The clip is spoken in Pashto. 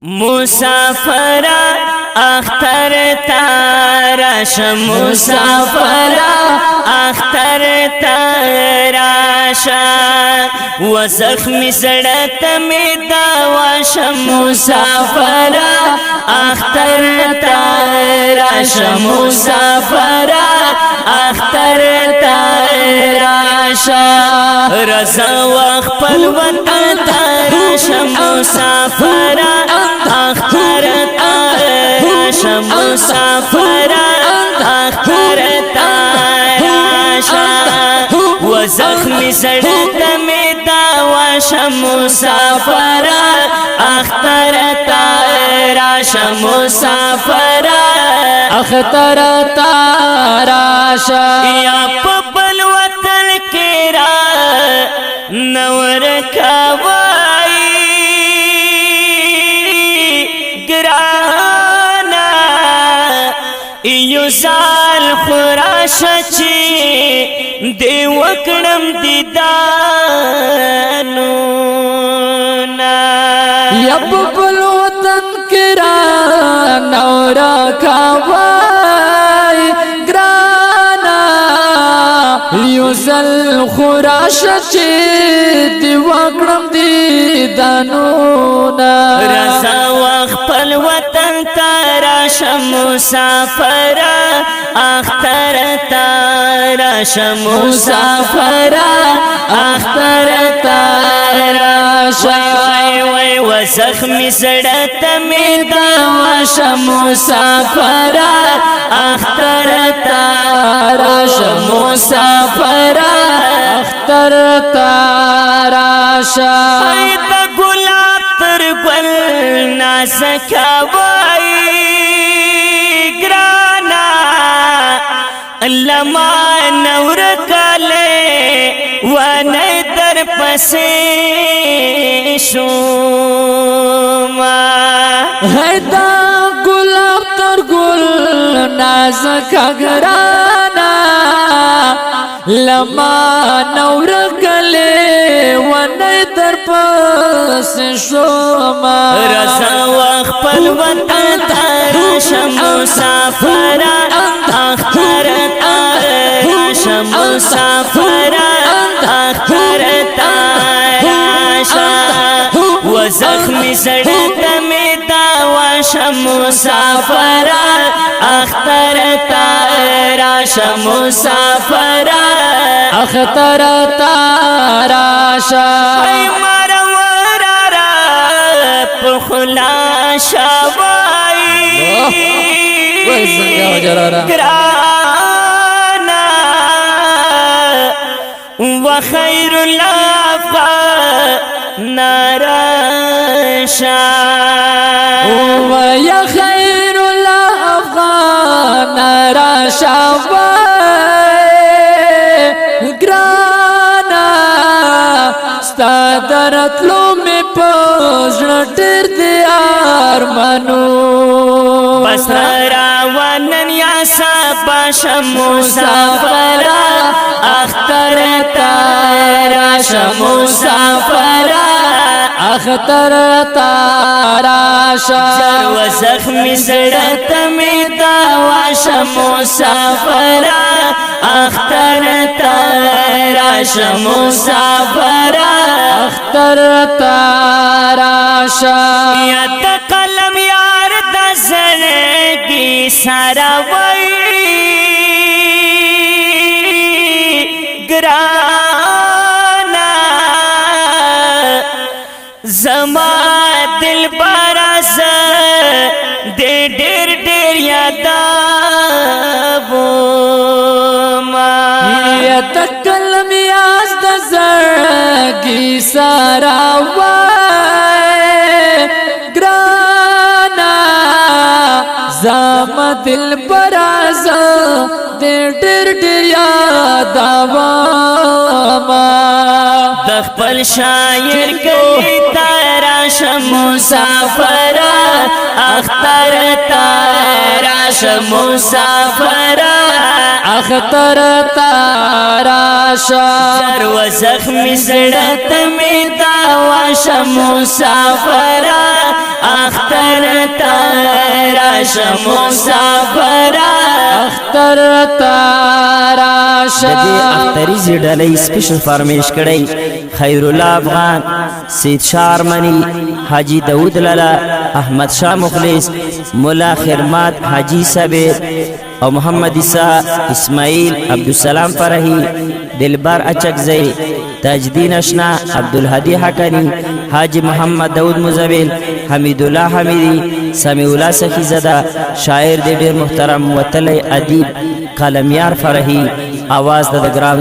مسافرا اختر تاراش مسافرا اختر تاراشا و زخمی زڑت می داواش مسافرا اختر تاراش مسافرا اختر تاراشا رضا وخپل وطن تاراش مسافرا اختر تاراش مسافرا اختر تاراشا و زخمی زڑت می داواش مسافرا اختر تاراش مسافرا اختر تاراشا یا پبل وطن کرا نور کوائی گرانا ایو زال خوراشا چی دی وکڑم دیدانونا یب بلوطن کرا نورا کوائی گرانا یوزل خوراش چی دی وکڑم دی دانونا رضا وخپل وطن تاراش مسافرا اختر تاراش مسافرا اختر تاراش وی و زخمی زڑت می داواش مسافرا اختر تاراش مسافرا اختر تاراشا ایتا گلاب تر گل نازکا وائی گرانا لما نور کالے وانی در پسی شوما هیدا گلاب تر گل نازک گرانا لما نور گلے ونی در پس شوما رضا وخپل وطن تاراش مسافرا اختر تاراش مسافرا اختر تاراشا و زخمی زڑت می داواش مسافرا اختر تاراش مسافرا اختر تاراشا خلاشا وائی گرانا وخیر الافغان ناراشا ویا خیر الافغان ناراشا وائی گرانا ستا درتلو می پوزن ډیر دی ارمانو بس راونن یا سباش مسافرا اختر تاراش مسافرا اختر تاراشا جر و زخمی زڑت می داواش مسافرا اختر تاراش مسافرا اختر تاراشا یا تا قلم یار دا زنگی سارا وی گرانا زما دل باراز دے ڈیر ڈیر یادابوما یا تکلم یاز دا زرگی سارا وائی گرانا زام دل براز دے ڈیر ڈیر یاداواما دخپل شاعر کلی تاراش مسافرا اختر تاراش مسافر اختر تاراشا سر و زخمی زړه ته می داوا شه مسافر اختر تاراش مسافر اختر تاراشا د دې اختریزي ډلې سپیشل فرمیش کړی خیر الله افغان سید شاه ارمنی حاجی داود لالا احمد شاه مخلص مولا خرمات حاجی صابر او محمد عیسی اسماعیل عبدالسلام فرحی دلبر اچکزئی تاجدین اشنا عبدالهادی حقانی حاجی محمد داود مزویل حمید الله حمیدی سمیع الله سخی زدہ شاعر دے ډیر محترم وتلی ادیب قلمیار فرحی آواز د ګران